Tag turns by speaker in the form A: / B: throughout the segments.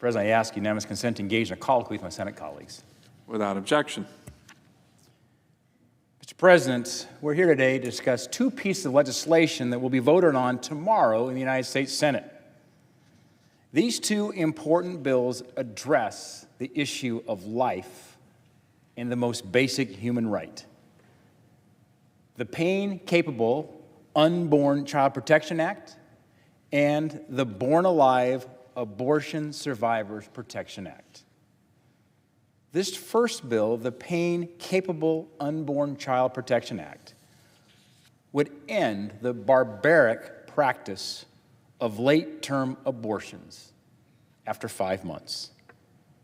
A: President, I ask unanimous consent to engage in a colloquy with my Senate colleagues.
B: Without objection.
A: Mr. President, we're here today to discuss two pieces of legislation that will be voted on tomorrow in the United States Senate. These two important bills address the issue of life and the most basic human right. The Pain-Capable Unborn Child Protection Act and the Born Alive Abortion Survivors Protection Act. This first bill, the Pain-Capable Unborn Child Protection Act, would end the barbaric practice of late-term abortions after 5 months.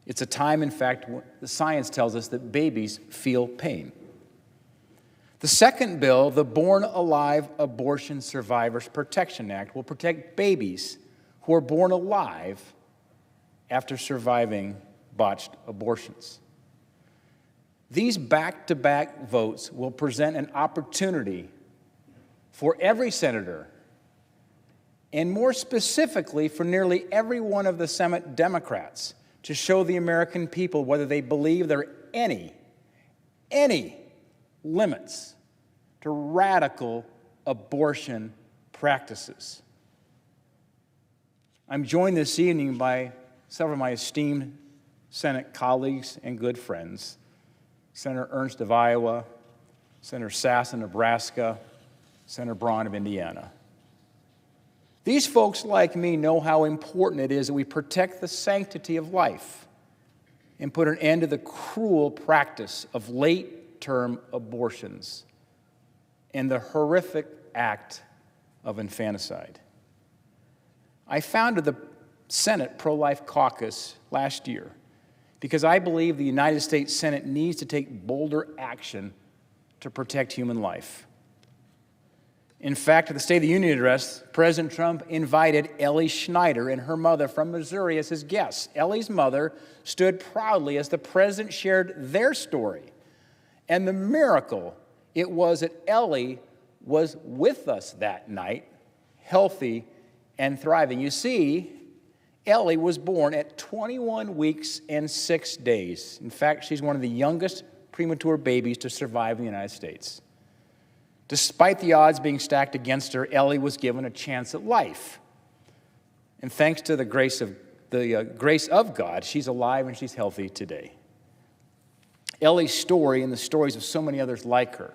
A: It's a time, in fact, when the science tells us that babies feel pain. The second bill, the Born Alive Abortion Survivors Protection Act, will protect babies who are born alive after surviving botched abortions. These back-to-back votes will present an opportunity for every senator, and more specifically for nearly every one of the Senate Democrats, to show the American people whether they believe there are any limits to radical abortion practices. I'm joined this evening by several of my esteemed Senate colleagues and good friends, Senator Ernst of Iowa, Senator Sass of Nebraska, Senator Braun of Indiana. These folks, like me, know how important it is that we protect the sanctity of life and put an end to the cruel practice of late-term abortions and the horrific act of infanticide. I founded the Senate Pro-Life Caucus last year because I believe the United States Senate needs to take bolder action to protect human life. In fact, at the State of the Union address, President Trump invited Ellie Schneider and her mother from Missouri as his guests. Ellie's mother stood proudly as the president shared their story. And the miracle it was that Ellie was with us that night, healthy and thriving. You see, Ellie was born at 21 weeks and 6 days. In fact, she's one of the youngest premature babies to survive in the United States. Despite the odds being stacked against her, Ellie was given a chance at life. And thanks to the grace of God, she's alive and she's healthy today. Ellie's story and the stories of so many others like her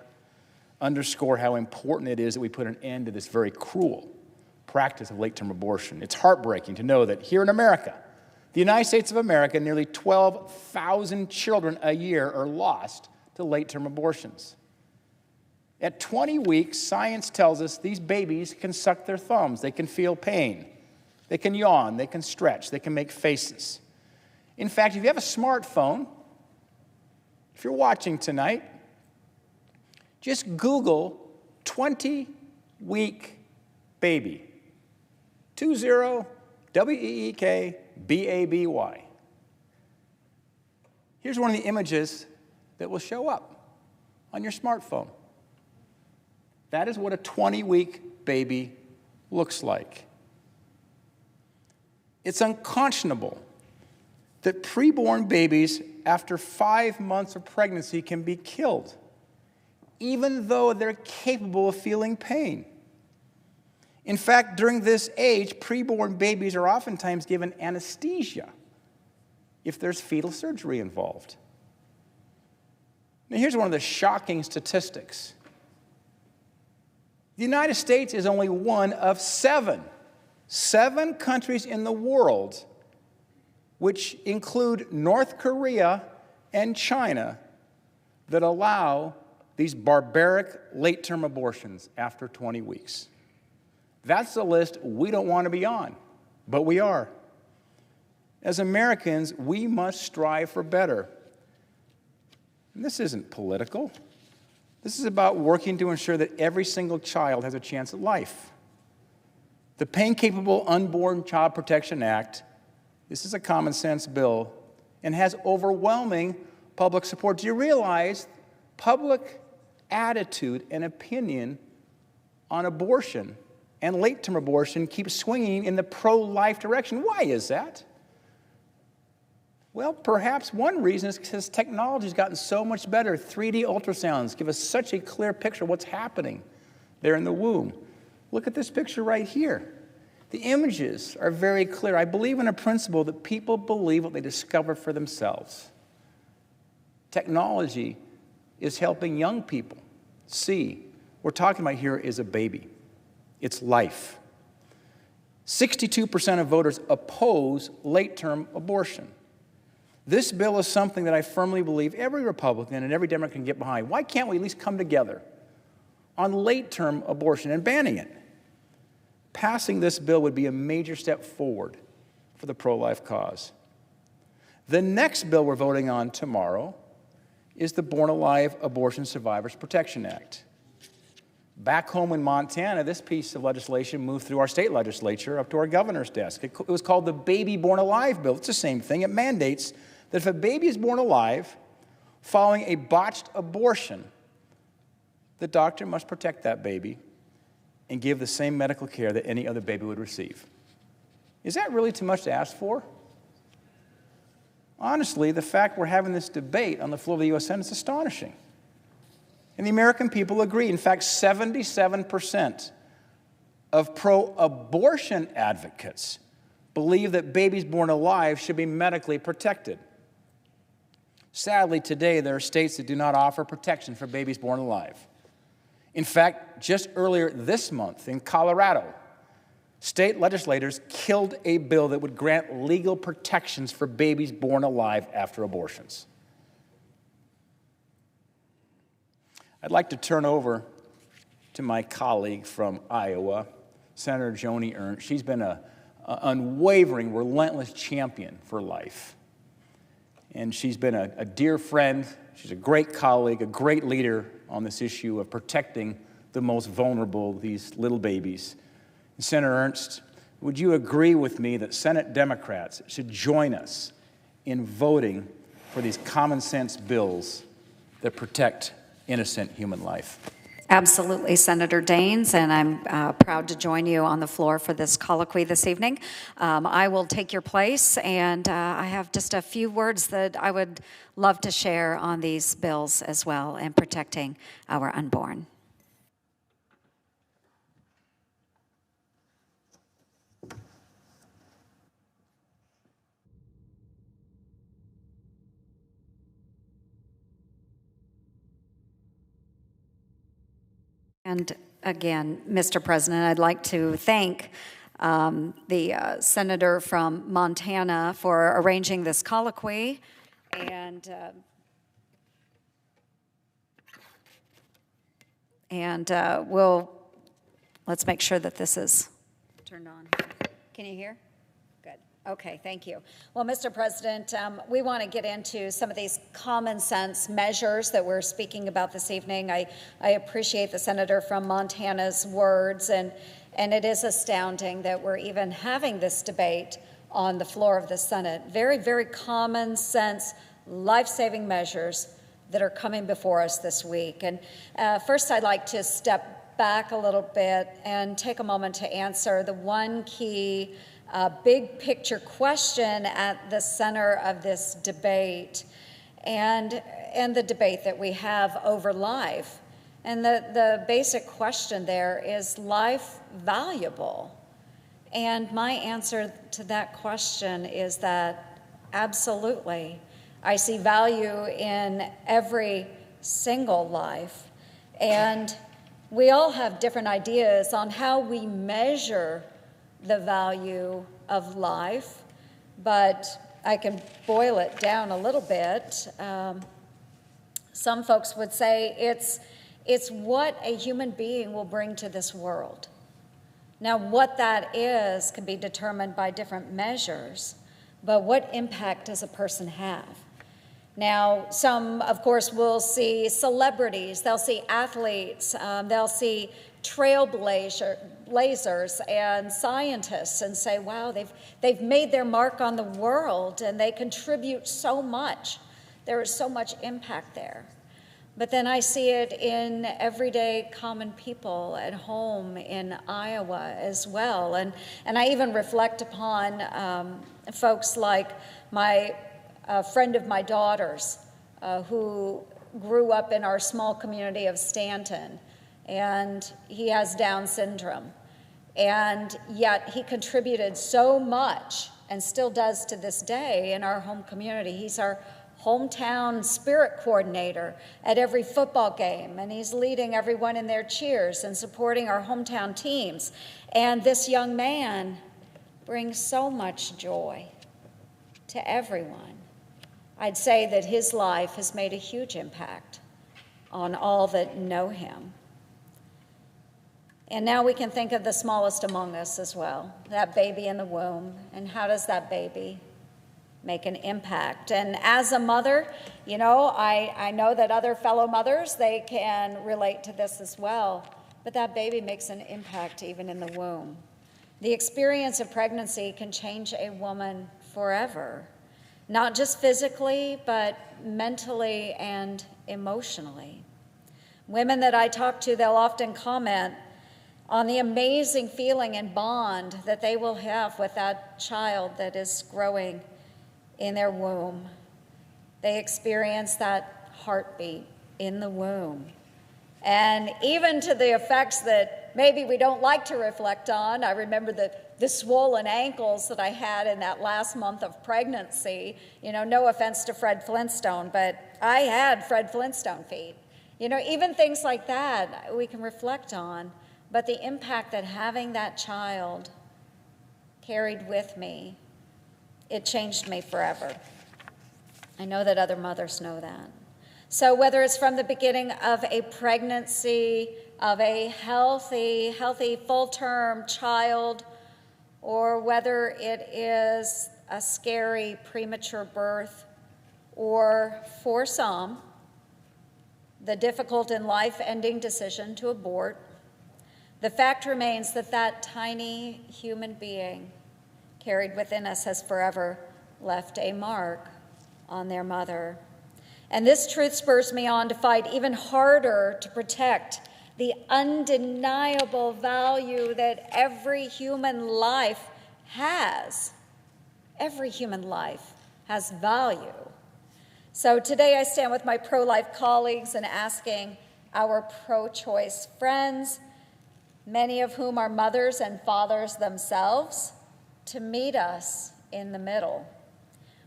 A: underscore how important it is that we put an end to this very cruel practice of late-term abortion. It's heartbreaking to know that here in America, the United States of America, nearly 12,000 children a year are lost to late-term abortions. At 20 weeks, science tells us these babies can suck their thumbs, they can feel pain, they can yawn, they can stretch, they can make faces. In fact, if you have a smartphone, if you're watching tonight, just Google 20-week baby. 20 W-E-E-K B-A-B-Y. Here's one of the images that will show up on your smartphone. That is what a 20-week baby looks like. It's unconscionable that preborn babies after 5 months of pregnancy can be killed, even though they're capable of feeling pain. In fact, during this age, preborn babies are oftentimes given anesthesia if there's fetal surgery involved. Now, here's one of the shocking statistics. The United States is only one of seven countries in the world, which include North Korea and China, that allow these barbaric late-term abortions after 20 weeks. That's the list we don't want to be on, but we are. As Americans, we must strive for better. And this isn't political. This is about working to ensure that every single child has a chance at life. The Pain-Capable Unborn Child Protection Act, this is a common sense bill and has overwhelming public support. Do you realize public attitude and opinion on abortion and late-term abortion keeps swinging in the pro-life direction? Why is that? Well, perhaps one reason is because technology has gotten so much better. 3D ultrasounds give us such a clear picture of what's happening there in the womb. Look at this picture right here. The images are very clear. I believe in a principle that people believe what they discover for themselves. Technology is helping young people see. What we're talking about here is a baby. It's life. 62% of voters oppose late-term abortion. This bill is something that I firmly believe every Republican and every Democrat can get behind. Why can't we at least come together on late-term abortion and banning it? Passing this bill would be a major step forward for the pro-life cause. The next bill we're voting on tomorrow is the Born Alive Abortion Survivors Protection Act. Back home in Montana, this piece of legislation moved through our state legislature up to our governor's desk. It was called the Baby Born Alive Bill. It's the same thing. It mandates that if a baby is born alive following a botched abortion, the doctor must protect that baby and give the same medical care that any other baby would receive. Is that really too much to ask for? Honestly, the fact we're having this debate on the floor of the U.S. Senate is astonishing. And the American people agree. In fact, 77% of pro-abortion advocates believe that babies born alive should be medically protected. Sadly, today, there are states that do not offer protection for babies born alive. In fact, just earlier this month in Colorado, state legislators killed a bill that would grant legal protections for babies born alive after abortions. I'd like to turn over to my colleague from Iowa, Senator Joni Ernst. She's been an unwavering, relentless champion for life. And she's been a dear friend. She's a great colleague, a great leader on this issue of protecting the most vulnerable, these little babies. And Senator Ernst, would you agree with me that Senate Democrats should join us in voting for these common sense bills that protect innocent human life?
B: Absolutely, Senator Daines, and I'm proud to join you on the floor for this colloquy this evening. I will take your place, and I have just a few words that I would love to share on these bills as well and protecting our unborn. And again, Mr. President, I'd like to thank the senator from Montana for arranging this colloquy, and let's make sure that this is turned on. Can you hear? Okay, thank you. Well, Mr. President, we want to get into some of these common sense measures that we're speaking about this evening. I appreciate the senator from Montana's words, and it is astounding that we're even having this debate on the floor of the Senate. Very, very common sense, life-saving measures that are coming before us this week. And first, I'd like to step back a little bit and take a moment to answer the one key big picture question at the center of this debate and the debate that we have over life. And the basic question there is life valuable? And my answer to that question is that absolutely. I see value in every single life. And we all have different ideas on how we measure the value of life, but I can boil it down a little bit. Some folks would say it's what a human being will bring to this world. Now, what that is can be determined by different measures, but what impact does a person have? Now, some, of course, will see celebrities, they'll see athletes, they'll see trailblazers and scientists and say, wow, they've made their mark on the world and they contribute so much. There is so much impact there. But then I see it in everyday common people at home in Iowa as well. And I even reflect upon folks like my a friend of my daughter's who grew up in our small community of Stanton, and he has Down syndrome. And yet he contributed so much and still does to this day in our home community. He's our hometown spirit coordinator at every football game, and he's leading everyone in their cheers and supporting our hometown teams. And this young man brings so much joy to everyone. I'd say that his life has made a huge impact on all that know him. And now we can think of the smallest among us as well, that baby in the womb, and how does that baby make an impact? And as a mother, you know, I know that other fellow mothers, they can relate to this as well, but that baby makes an impact even in the womb. The experience of pregnancy can change a woman forever, not just physically, but mentally and emotionally. Women that I talk to, they'll often comment on the amazing feeling and bond that they will have with that child that is growing in their womb. They experience that heartbeat in the womb. And even to the effects that maybe we don't like to reflect on. I remember the swollen ankles that I had in that last month of pregnancy. You know, no offense to Fred Flintstone, but I had Fred Flintstone feet. You know, even things like that we can reflect on. But the impact that having that child carried with me, it changed me forever. I know that other mothers know that. So whether it's from the beginning of a pregnancy, of a healthy full-term child, or whether it is a scary premature birth, or for some, the difficult and life-ending decision to abort, the fact remains that that tiny human being carried within us has forever left a mark on their mother. And this truth spurs me on to fight even harder to protect the undeniable value that every human life has. Every human life has value. So today I stand with my pro-life colleagues and asking our pro-choice friends, many of whom are mothers and fathers themselves, to meet us in the middle.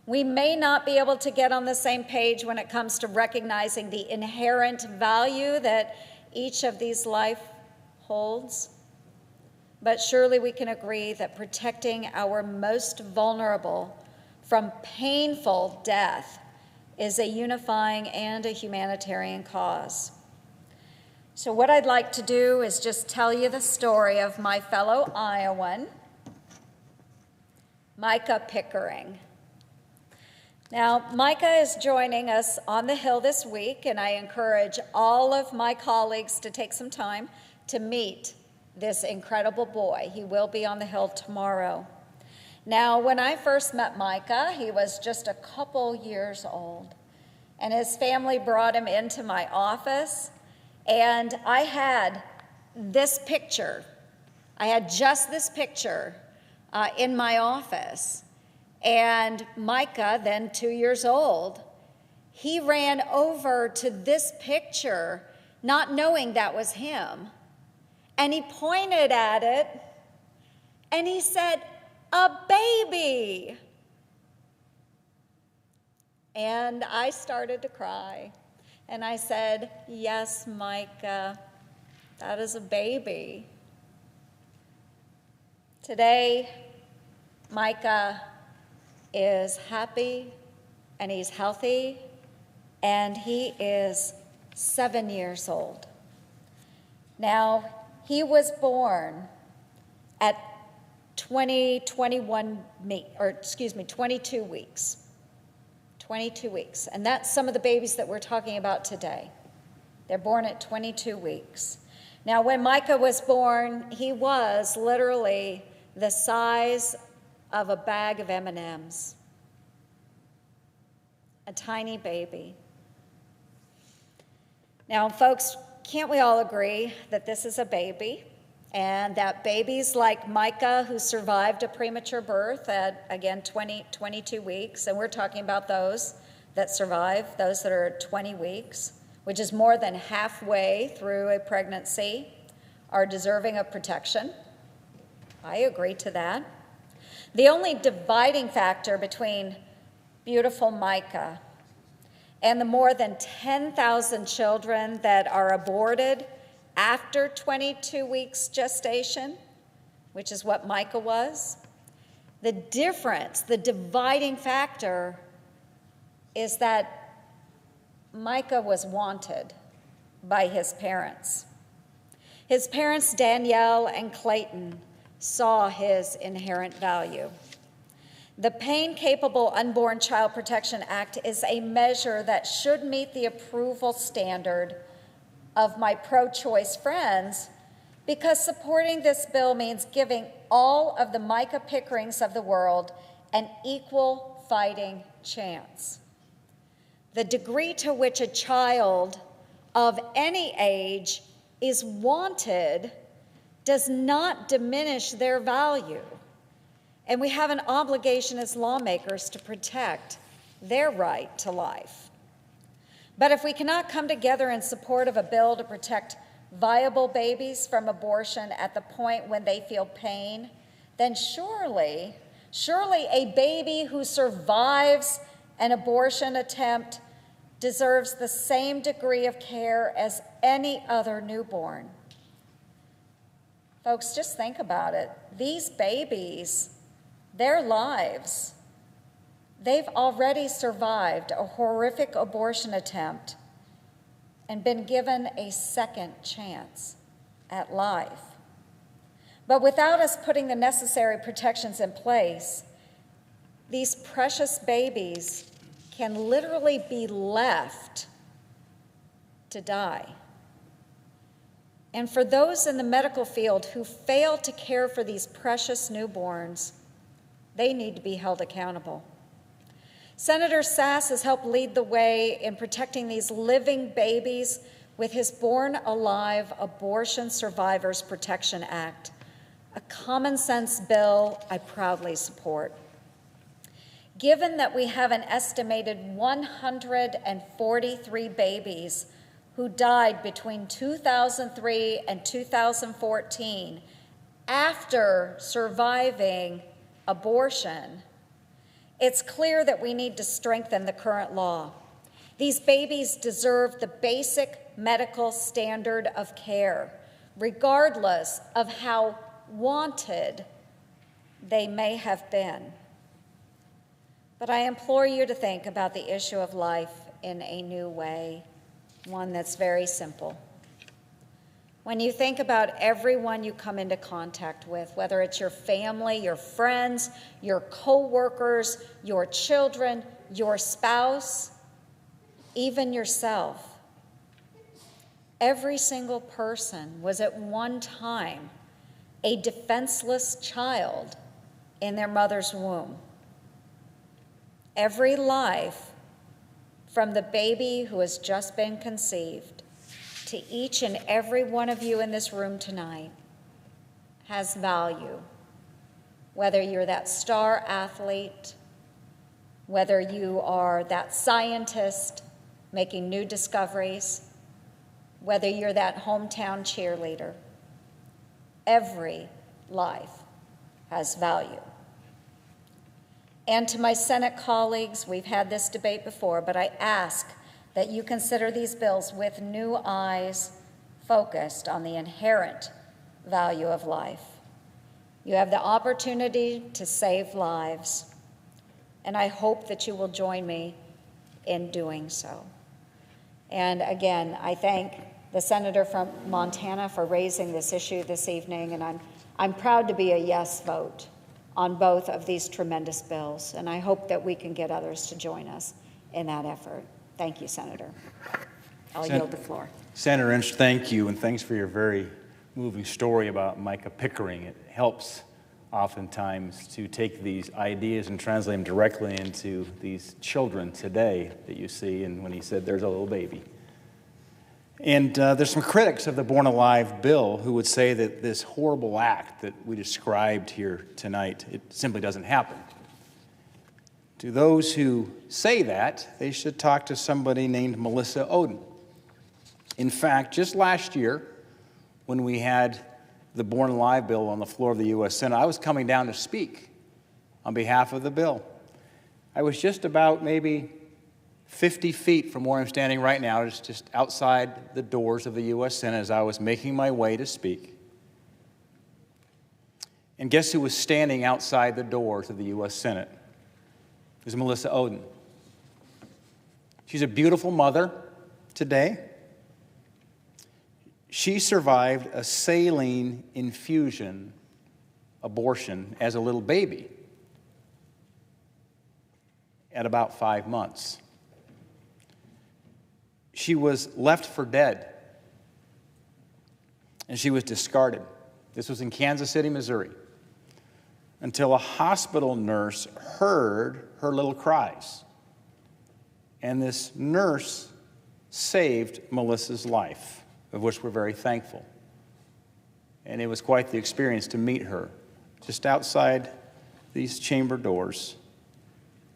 B: We may not be able to get on the same page when it comes to recognizing the inherent value that each of these life holds, but surely we can agree that protecting our most vulnerable from painful death is a unifying and a humanitarian cause. So what I'd like to do is just tell you the story of my fellow Iowan, Micah Pickering. Now, Micah is joining us on the Hill this week, and I encourage all of my colleagues to take some time to meet this incredible boy. He will be on the Hill tomorrow. Now, when I first met Micah, he was just a couple years old, and his family brought him into my office, and I had this picture. I had just this picture in my office. And Micah, then 2 years old, he ran over to this picture, not knowing that was him. And he pointed at it, and he said, "A baby." And I started to cry. And I said, "Yes, Micah, that is a baby." Today, Micah is happy, and he's healthy, and he is 7 years old. Now, he was born at 22 weeks. 22 weeks. And that's some of the babies that we're talking about today. They're born at 22 weeks. Now, when Micah was born, he was literally the size of a bag of M&Ms, a tiny baby. Now, folks, can't we all agree that this is a baby? and that babies like Micah, who survived a premature birth at, again, 22 weeks, and we're talking about those that survive, those that are 20 weeks, which is more than halfway through a pregnancy, are deserving of protection. I agree to that. The only dividing factor between beautiful Micah and the more than 10,000 children that are aborted after 22 weeks gestation, which is what Micah was, the difference, the dividing factor is that Micah was wanted by his parents. His parents, Danielle and Clayton, saw his inherent value. The Pain-Capable Unborn Child Protection Act is a measure that should meet the approval standard of my pro-choice friends, because supporting this bill means giving all of the Micah Pickerings of the world an equal fighting chance. The degree to which a child of any age is wanted does not diminish their value, and we have an obligation as lawmakers to protect their right to life. But if we cannot come together in support of a bill to protect viable babies from abortion at the point when they feel pain, then surely a baby who survives an abortion attempt deserves the same degree of care as any other newborn. Folks, just think about it. These babies, their lives, they've already survived a horrific abortion attempt and been given a second chance at life. But without us putting the necessary protections in place, these precious babies can literally be left to die. And for those in the medical field who fail to care for these precious newborns, they need to be held accountable. Senator Sass has helped lead the way in protecting these living babies with his Born Alive Abortion Survivors Protection Act, a common sense bill I proudly support. Given that we have an estimated 143 babies who died between 2003 and 2014 after surviving abortion, it's clear that we need to strengthen the current law. These babies deserve the basic medical standard of care, regardless of how wanted they may have been. But I implore you to think about the issue of life in a new way, one that's very simple. When you think about everyone you come into contact with, whether it's your family, your friends, your co-workers, your children, your spouse, even yourself, every single person was at one time a defenseless child in their mother's womb. Every life, from the baby who has just been conceived to each and every one of you in this room tonight, has value. Whether you're that star athlete, whether you are that scientist making new discoveries, whether you're that hometown cheerleader, every life has value. And to my Senate colleagues, we've had this debate before, but I ask that you consider these bills with new eyes focused on the inherent value of life. You have the opportunity to save lives, and I hope that you will join me in doing so. And again, I thank the senator from Montana for raising this issue this evening, and I'm proud to be a yes vote on both of these tremendous bills, and I hope that we can get others to join us in that effort. Thank you, Senator. I'll yield the floor.
A: Senator Inch, thank you, and thanks for your very moving story about Micah Pickering. It helps oftentimes to take these ideas and translate them directly into these children today that you see, and when he said there's a little baby. And there's some critics of the Born Alive bill who would say that this horrible act that we described here tonight, it simply doesn't happen. To those who say that, they should talk to somebody named Melissa Oden. In fact, just last year, when we had the Born Alive bill on the floor of the U.S. Senate, I was coming down to speak on behalf of the bill. I was just about maybe 50 feet from where I'm standing right now, just outside the doors of the U.S. Senate as I was making my way to speak. And guess who was standing outside the doors of the U.S. Senate? It was Melissa Oden. She's a beautiful mother today. She survived a saline infusion abortion as a little baby at about 5 months. She was left for dead, and she was discarded. This was in Kansas City, Missouri, until a hospital nurse heard her little cries. And this nurse saved Melissa's life, of which we're very thankful. And it was quite the experience to meet her just outside these chamber doors.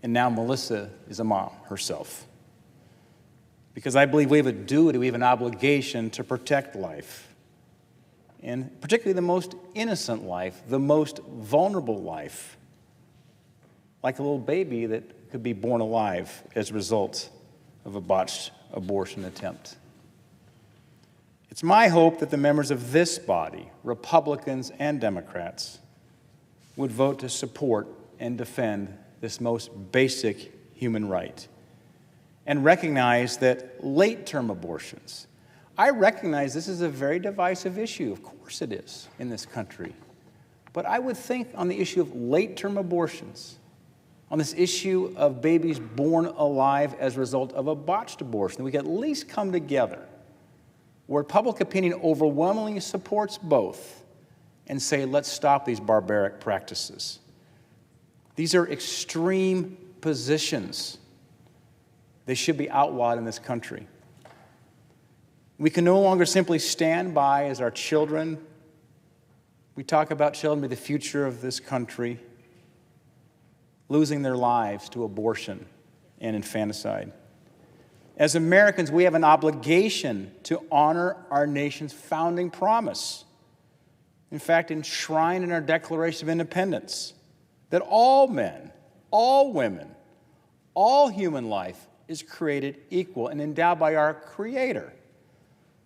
A: And now Melissa is a mom herself. Because I believe we have a duty, we have an obligation to protect life. And particularly the most innocent life, the most vulnerable life, like a little baby that could be born alive as a result of a botched abortion attempt. It's my hope that the members of this body, Republicans and Democrats, would vote to support and defend this most basic human right, and recognize that late-term abortions, I recognize this is a very divisive issue. Of course it is in this country. But I would think on the issue of late-term abortions, on this issue of babies born alive as a result of a botched abortion, that we could at least come together where public opinion overwhelmingly supports both and say, let's stop these barbaric practices. These are extreme positions. They should be outlawed in this country. We can no longer simply stand by as our children, we talk about children be the future of this country, losing their lives to abortion and infanticide. As Americans, we have an obligation to honor our nation's founding promise. In fact, enshrined in our Declaration of Independence, that all men, all women, all human life is created equal and endowed by our Creator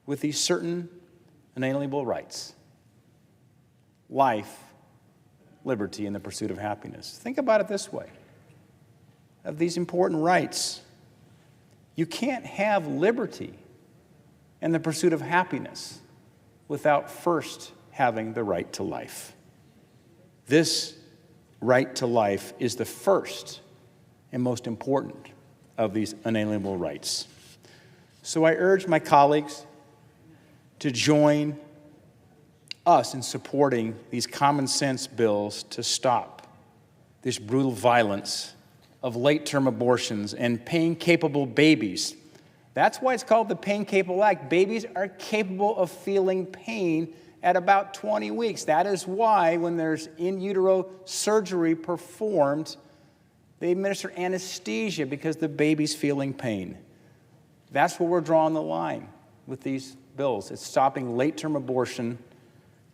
A: with these certain inalienable rights: life, liberty, and the pursuit of happiness. Think about it this way. Of these important rights, you can't have liberty and the pursuit of happiness without first having the right to life. This right to life is the first and most important of these unalienable rights. So I urge my colleagues to join us in supporting these common sense bills to stop this brutal violence of late-term abortions and pain-capable babies. That's why it's called the Pain-Capable Act. Babies are capable of feeling pain at about 20 weeks. That is why when there's in utero surgery performed, they administer anesthesia because the baby's feeling pain. That's where we're drawing the line with these bills. It's stopping late-term abortion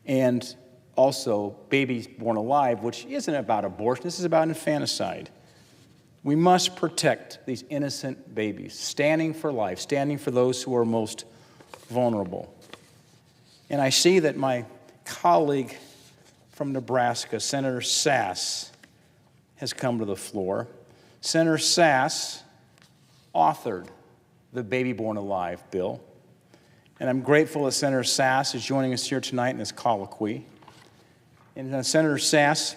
A: and also babies born alive, which isn't about abortion. This is about infanticide. We must protect these innocent babies, standing for life, standing for those who are most vulnerable. And I see that my colleague from Nebraska, Senator Sass, has come to the floor. Senator Sass authored the Baby Born Alive bill. And I'm grateful that Senator Sass is joining us here tonight in this colloquy. And Senator Sass,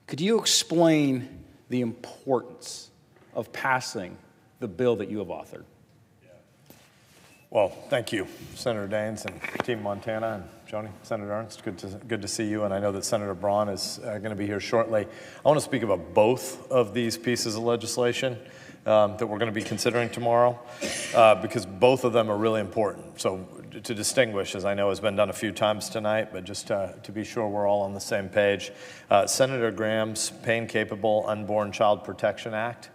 A: could you explain the importance of passing the bill that you have authored?
C: Well, thank you, Senator Daines and Team Montana and Joni, Senator Ernst. Good to see you, and I know that Senator Braun is going to be here shortly. I want to speak about both of these pieces of legislation that we're going to be considering tomorrow because both of them are really important. So to distinguish, as I know has been done a few times tonight, but just to be sure we're all on the same page, Senator Graham's Pain-Capable Unborn Child Protection Act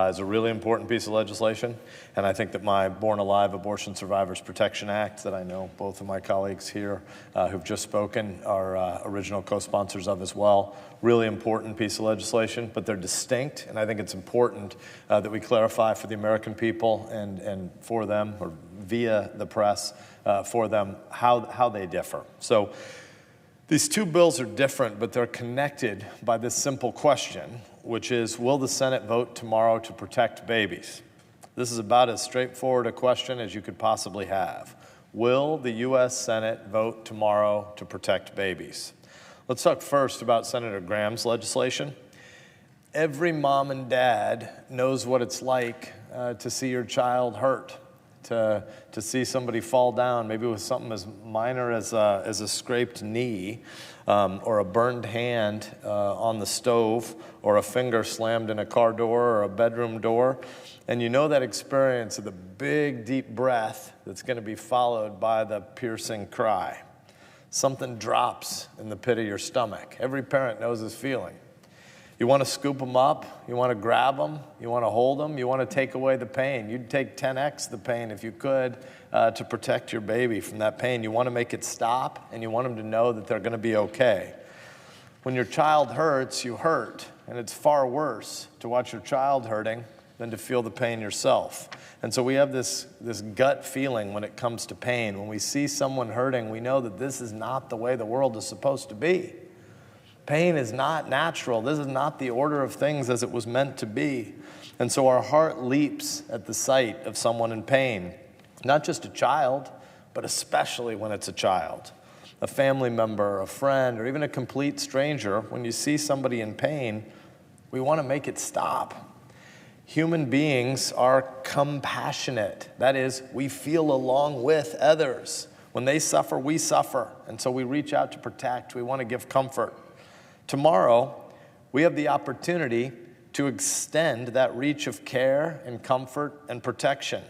C: is a really important piece of legislation, and I think that my Born Alive Abortion Survivors Protection Act, that I know both of my colleagues here who've just spoken are original co-sponsors of as well, really important piece of legislation, but they're distinct, and I think it's important that we clarify for the American people and for them, or via the press, for them, how they differ. So these two bills are different, but they're connected by this simple question, which is, will the Senate vote tomorrow to protect babies? This is about as straightforward a question as you could possibly have. Will the U.S. Senate vote tomorrow to protect babies? Let's talk first about Senator Graham's legislation. Every mom and dad knows what it's like to see your child hurt, to see somebody fall down, maybe with something as minor as a scraped knee, or a burned hand on the stove, or a finger slammed in a car door or a bedroom door. And you know that experience of the big, deep breath that's going to be followed by the piercing cry. Something drops in the pit of your stomach. Every parent knows this feeling. You want to scoop them up, you want to grab them, you want to hold them, you want to take away the pain. You'd take 10x the pain if you could to protect your baby from that pain. You want to make it stop, and you want them to know that they're going to be okay. When your child hurts, you hurt, and it's far worse to watch your child hurting than to feel the pain yourself. And so we have this gut feeling when it comes to pain. When we see someone hurting, we know that this is not the way the world is supposed to be. Pain is not natural. This is not the order of things as it was meant to be. And so our heart leaps at the sight of someone in pain. Not just a child, but especially when it's a child. A family member, a friend, or even a complete stranger. When you see somebody in pain, we want to make it stop. Human beings are compassionate. That is, we feel along with others. When they suffer, we suffer. And so we reach out to protect. We want to give comfort. Tomorrow, we have the opportunity to extend that reach of care and comfort and protection.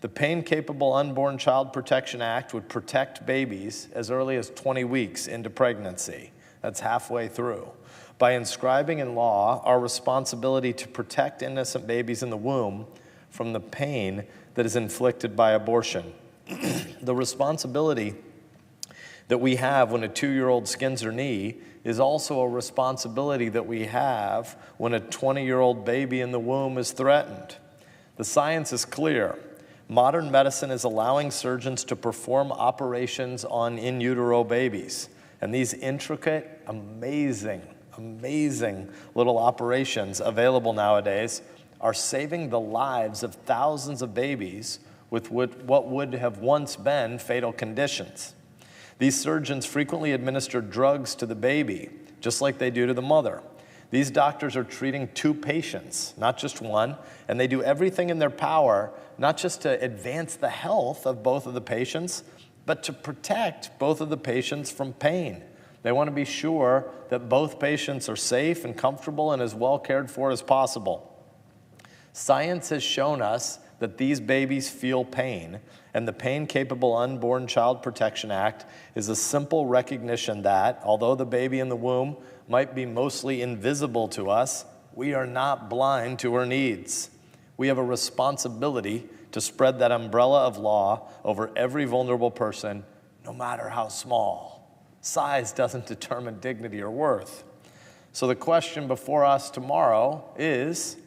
C: The Pain-Capable Unborn Child Protection Act would protect babies as early as 20 weeks into pregnancy. That's halfway through. By inscribing in law our responsibility to protect innocent babies in the womb from the pain that is inflicted by abortion. The responsibility that we have when a 2-year-old skins her knee is also a responsibility that we have when a 20-year-old baby in the womb is threatened. The science is clear. Modern medicine is allowing surgeons to perform operations on in utero babies. And these intricate, amazing little operations available nowadays are saving the lives of thousands of babies with what would have once been fatal conditions. These surgeons frequently administer drugs to the baby, just like they do to the mother. These doctors are treating 2 patients, not just one, and they do everything in their power, not just to advance the health of both of the patients, but to protect both of the patients from pain. They want to be sure that both patients are safe and comfortable and as well cared for as possible. Science has shown us that these babies feel pain, and the Pain-Capable Unborn Child Protection Act is a simple recognition that, although the baby in the womb might be mostly invisible to us, we are not blind to her needs. We have a responsibility to spread that umbrella of law over every vulnerable person, no matter how small. Size doesn't determine dignity or worth. So the question before us tomorrow is,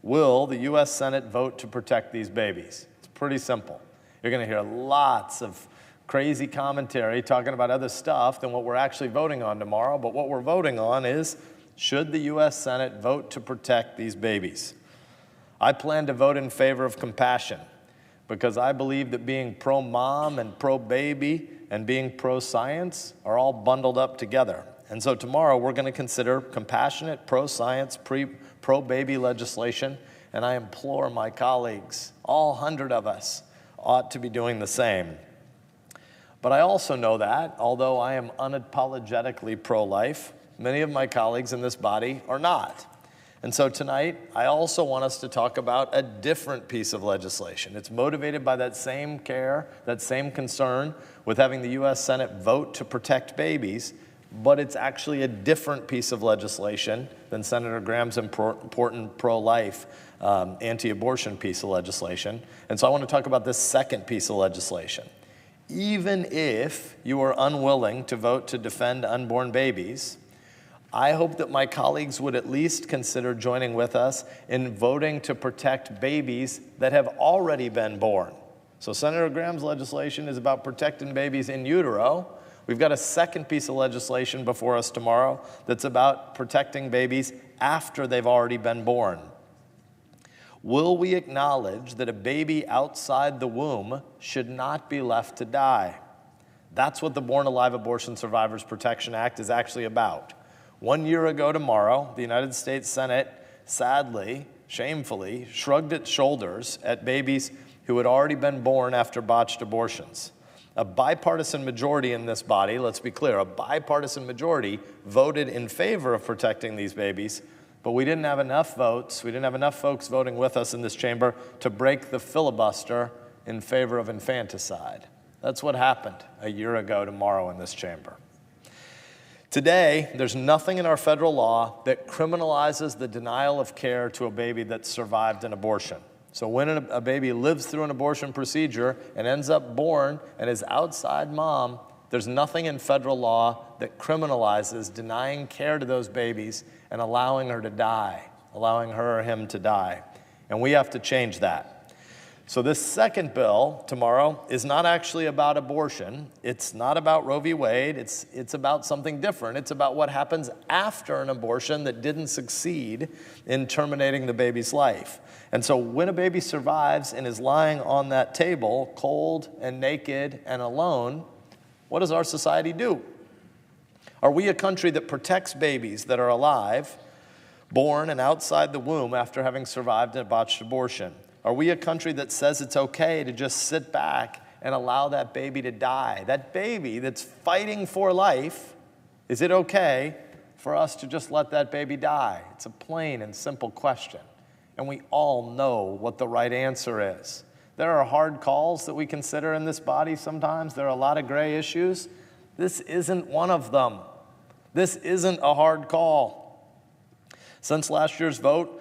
C: will the U.S. Senate vote to protect these babies? It's pretty simple. You're going to hear lots of crazy commentary talking about other stuff than what we're actually voting on tomorrow, but what we're voting on is, should the U.S. Senate vote to protect these babies? I plan to vote in favor of compassion because I believe that being pro-mom and pro-baby and being pro-science are all bundled up together. And so tomorrow we're going to consider compassionate, pro-science, pro-baby legislation, and I implore my colleagues, all 100 of us, ought to be doing the same. But I also know that, although I am unapologetically pro-life, many of my colleagues in this body are not. And so tonight, I also want us to talk about a different piece of legislation. It's motivated by that same care, that same concern with having the U.S. Senate vote to protect babies, but it's actually a different piece of legislation than Senator Graham's important pro-life anti-abortion piece of legislation. And so I want to talk about this second piece of legislation. Even if you are unwilling to vote to defend unborn babies, I hope that my colleagues would at least consider joining with us in voting to protect babies that have already been born. So Senator Graham's legislation is about protecting babies in utero. We've got a second piece of legislation before us tomorrow that's about protecting babies after they've already been born. Will we acknowledge that a baby outside the womb should not be left to die? That's what the Born Alive Abortion Survivors Protection Act is actually about. 1 year ago tomorrow, the United States Senate sadly, shamefully, shrugged its shoulders at babies who had already been born after botched abortions. A bipartisan majority in this body, let's be clear, a bipartisan majority voted in favor of protecting these babies, but we didn't have enough votes, we didn't have enough folks voting with us in this chamber to break the filibuster in favor of infanticide. That's what happened a year ago tomorrow in this chamber. Today, there's nothing in our federal law that criminalizes the denial of care to a baby that survived an abortion. So when a baby lives through an abortion procedure and ends up born and is outside mom, there's nothing in federal law that criminalizes denying care to those babies and allowing her to die, allowing her or him to die. And we have to change that. So this second bill tomorrow is not actually about abortion. It's not about Roe v. Wade. It's about something different. It's about what happens after an abortion that didn't succeed in terminating the baby's life. And so when a baby survives and is lying on that table, cold and naked and alone, what does our society do? Are we a country that protects babies that are alive, born and outside the womb after having survived a botched abortion? Are we a country that says it's okay to just sit back and allow that baby to die? That baby that's fighting for life, is it okay for us to just let that baby die? It's a plain and simple question. And we all know what the right answer is. There are hard calls that we consider in this body sometimes. There are a lot of gray issues. This isn't one of them. This isn't a hard call. Since last year's vote,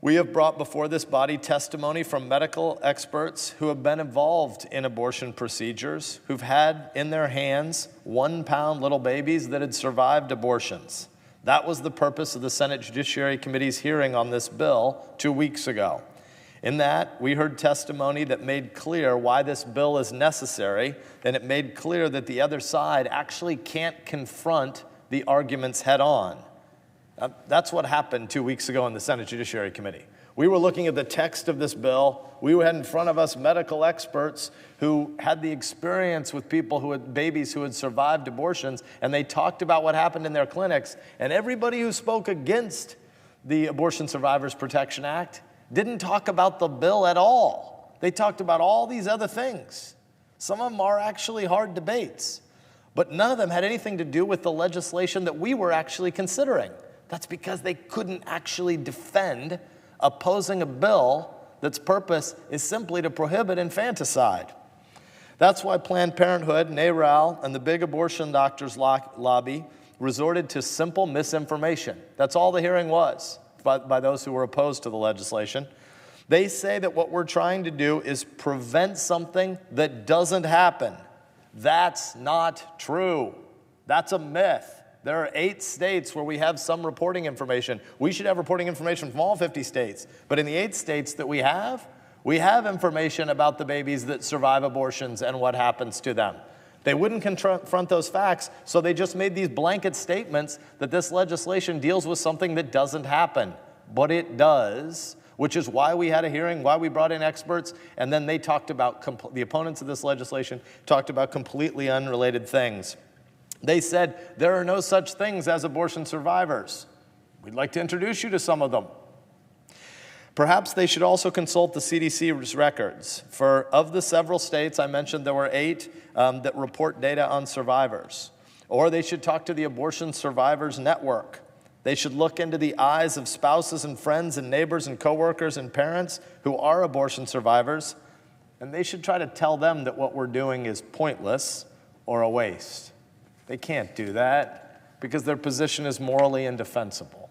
C: we have brought before this body testimony from medical experts who have been involved in abortion procedures, who've had in their hands 1-pound little babies that had survived abortions. That was the purpose of the Senate Judiciary Committee's hearing on this bill 2 weeks ago. In that, we heard testimony that made clear why this bill is necessary, and it made clear that the other side actually can't confront the arguments head on. That's what happened 2 weeks ago in the Senate Judiciary Committee. We were looking at the text of this bill. We had in front of us medical experts who had the experience with people who had babies who had survived abortions, and they talked about what happened in their clinics. And everybody who spoke against the Abortion Survivors Protection Act didn't talk about the bill at all. They talked about all these other things. Some of them are actually hard debates, but none of them had anything to do with the legislation that we were actually considering. That's because they couldn't actually defend opposing a bill that's purpose is simply to prohibit infanticide. That's why Planned Parenthood, NARAL, and the big abortion doctors lobby resorted to simple misinformation. That's all the hearing was by those who were opposed to the legislation. They say that what we're trying to do is prevent something that doesn't happen. That's not true. That's a myth. There are 8 states where we have some reporting information. We should have reporting information from all 50 states. But in the 8 states that we have information about the babies that survive abortions and what happens to them. They wouldn't confront those facts, so they just made these blanket statements that this legislation deals with something that doesn't happen. But it does, which is why we had a hearing, why we brought in experts, and then they talked about, the opponents of this legislation talked about completely unrelated things. They said, there are no such things as abortion survivors. We'd like to introduce you to some of them. Perhaps they should also consult the CDC's records. Of the several states I mentioned, there were 8 that report data on survivors. Or they should talk to the Abortion Survivors Network. They should look into the eyes of spouses and friends and neighbors and coworkers and parents who are abortion survivors, and they should try to tell them that what we're doing is pointless or a waste. They can't do that because their position is morally indefensible.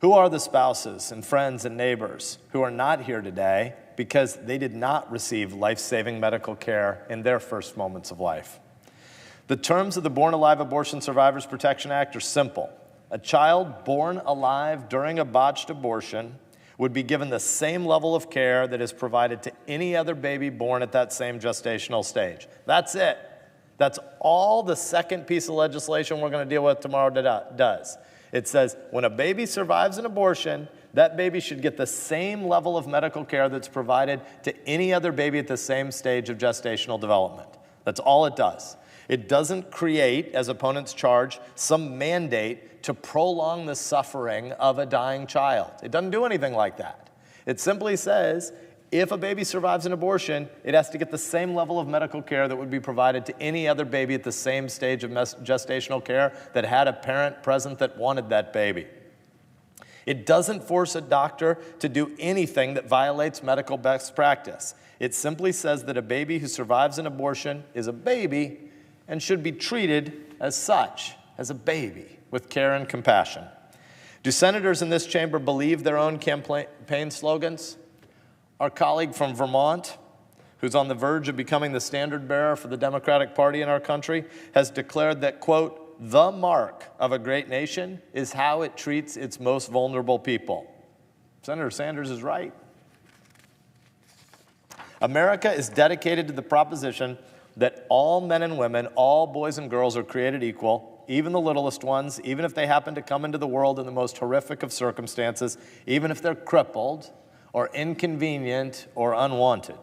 C: Who are the spouses and friends and neighbors who are not here today because they did not receive life-saving medical care in their first moments of life? The terms of the Born Alive Abortion Survivors Protection Act are simple. A child born alive during a botched abortion would be given the same level of care that is provided to any other baby born at that same gestational stage. That's it. That's all the second piece of legislation we're going to deal with tomorrow does. It says when a baby survives an abortion, that baby should get the same level of medical care that's provided to any other baby at the same stage of gestational development. That's all it does. It doesn't create, as opponents charge, some mandate to prolong the suffering of a dying child. It doesn't do anything like that. It simply says if a baby survives an abortion, it has to get the same level of medical care that would be provided to any other baby at the same stage of gestational care that had a parent present that wanted that baby. It doesn't force a doctor to do anything that violates medical best practice. It simply says that a baby who survives an abortion is a baby and should be treated as such, as a baby, with care and compassion. Do senators in this chamber believe their own campaign slogans? Our colleague from Vermont, who's on the verge of becoming the standard bearer for the Democratic Party in our country, has declared that, quote, the mark of a great nation is how it treats its most vulnerable people. Senator Sanders is right. America is dedicated to the proposition that all men and women, all boys and girls are created equal, even the littlest ones, even if they happen to come into the world in the most horrific of circumstances, even if they're crippled or inconvenient or unwanted.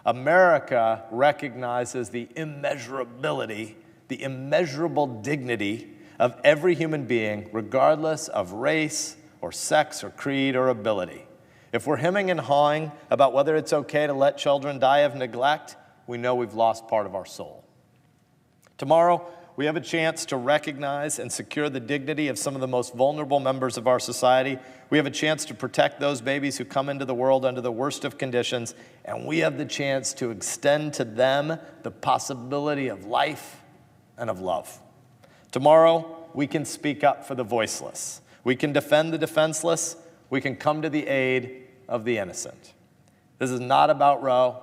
C: America recognizes the immeasurability, the immeasurable dignity of every human being, regardless of race or sex or creed or ability. If we're hemming and hawing about whether it's okay to let children die of neglect, we know we've lost part of our soul. Tomorrow, we have a chance to recognize and secure the dignity of some of the most vulnerable members of our society. We have a chance to protect those babies who come into the world under the worst of conditions, and we have the chance to extend to them the possibility of life and of love. Tomorrow, we can speak up for the voiceless. We can defend the defenseless. We can come to the aid of the innocent. This is not about Roe.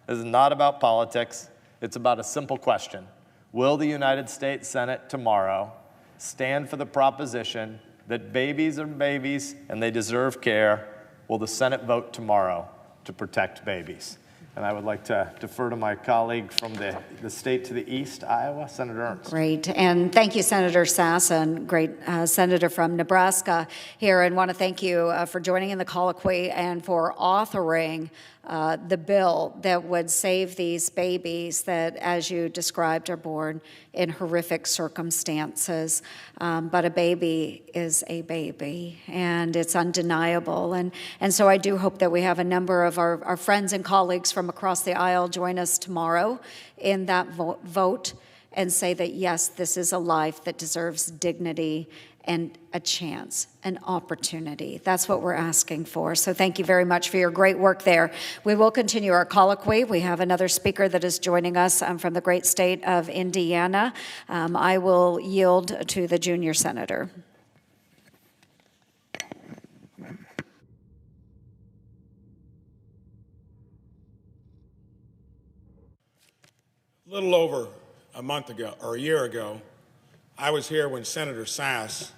C: This is not about politics. It's about a simple question. Will the United States Senate tomorrow stand for the proposition that babies are babies and they deserve care? Will the Senate vote tomorrow to protect babies? And I would like to defer to my colleague from the state to the east, Iowa, Senator Ernst.
B: Great. And thank you, Senator Sassen, great senator from Nebraska here. And want to thank you for joining in the colloquy and for authoring the bill that would save these babies that, as you described, are born in horrific circumstances. But a baby is a baby, and it's undeniable. And so I do hope that we have a number of our friends and colleagues from across the aisle join us tomorrow in that vote and say that, yes, this is a life that deserves dignity and a chance, an opportunity. That's what we're asking for. So thank you very much for your great work there. We will continue our colloquy. We have another speaker that is joining us from the great state of Indiana. I will yield to the junior senator.
D: A little over a month ago, or a year ago, I was here when Senator Sass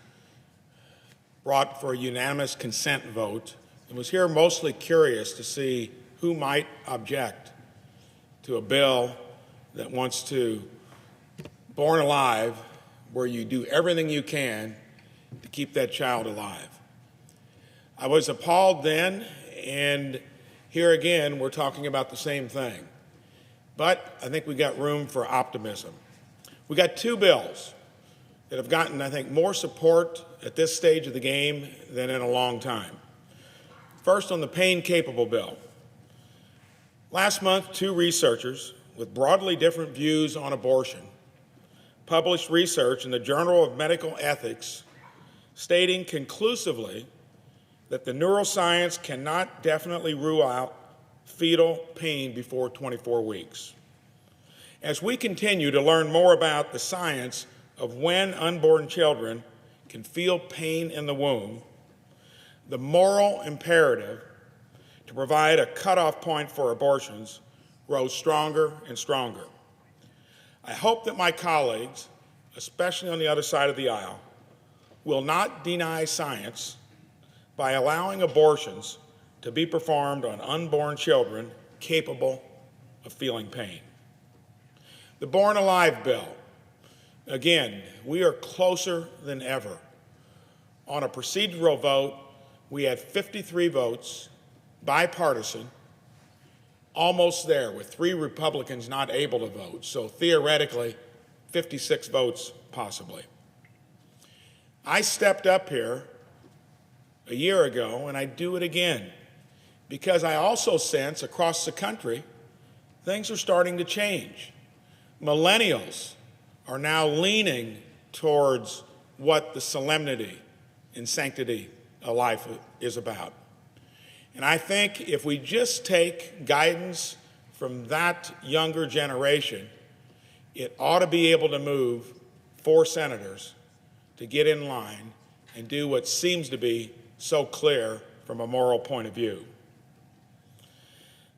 D: brought for a unanimous consent vote and was here mostly curious to see who might object to a bill that wants to, born alive, where you do everything you can to keep that child alive. I was appalled then, and here again, we're talking about the same thing. But I think we got room for optimism. We got two bills that have gotten, I think, more support at this stage of the game than in a long time. First, on the pain-capable bill. Last month, two researchers with broadly different views on abortion published research in the Journal of Medical Ethics stating conclusively that the neuroscience cannot definitely rule out fetal pain before 24 weeks. As we continue to learn more about the science of when unborn children can feel pain in the womb, the moral imperative to provide a cutoff point for abortions grows stronger and stronger. I hope that my colleagues, especially on the other side of the aisle, will not deny science by allowing abortions to be performed on unborn children capable of feeling pain. The Born Alive bill. Again, we are closer than ever. On a procedural vote, we had 53 votes, bipartisan, almost there, with 3 Republicans not able to vote. So theoretically, 56 votes possibly. I stepped up here a year ago, and I do it again, because I also sense across the country things are starting to change. Millennials are now leaning towards what the solemnity and sanctity of life is about. And I think if we just take guidance from that younger generation, it ought to be able to move 4 senators to get in line and do what seems to be so clear from a moral point of view.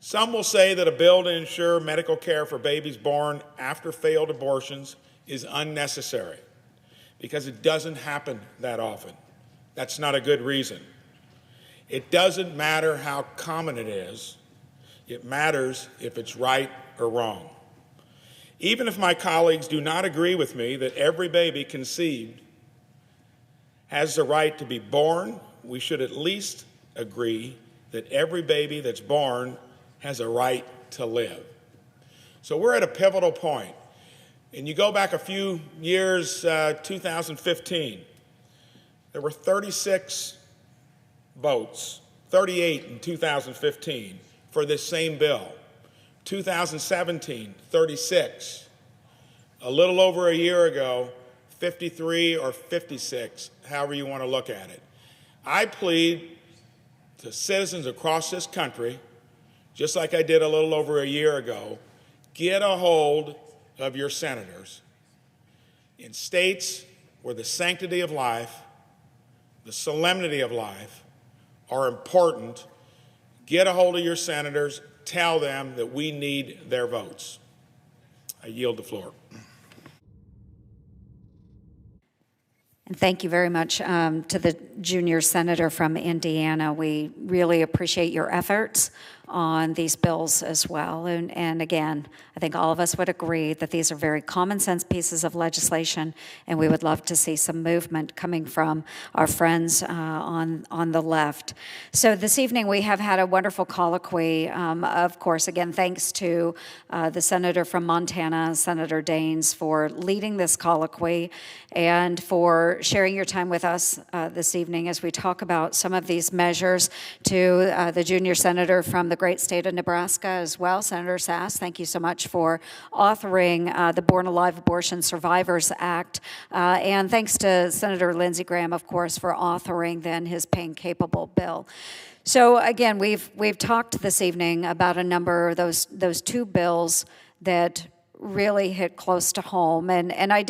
D: Some will say that a bill to ensure medical care for babies born after failed abortions is unnecessary because it doesn't happen that often. That's not a good reason. It doesn't matter how common it is. It matters if it's right or wrong. Even if my colleagues do not agree with me that every baby conceived has the right to be born, we should at least agree that every baby that's born has a right to live. So we're at a pivotal point. And you go back a few years, 2015, there were 36 votes, 38 in 2015 for this same bill. 2017, 36. A little over a year ago, 53 or 56, however you want to look at it. I plead to citizens across this country, just like I did a little over a year ago, get a hold of your senators. In states where the sanctity of life, the solemnity of life are important, get a hold of your senators, tell them that we need their votes. I yield the floor.
B: And thank you very much to the junior senator from Indiana. We really appreciate your efforts on these bills as well. And again, I think all of us would agree that these are very common sense pieces of legislation, and we would love to see some movement coming from our friends on the left. So this evening we have had a wonderful colloquy. Of course, again, thanks to the senator from Montana, Senator Daines, for leading this colloquy and for sharing your time with us this evening as we talk about some of these measures. To the junior senator from the great state of Nebraska as well, Senator Sass, thank you so much for authoring the Born Alive Abortion Survivors Act. And thanks to Senator Lindsey Graham, of course, for authoring then his pain-capable bill. So again, we've talked this evening about a number of those 2 bills that really hit close to home. And I did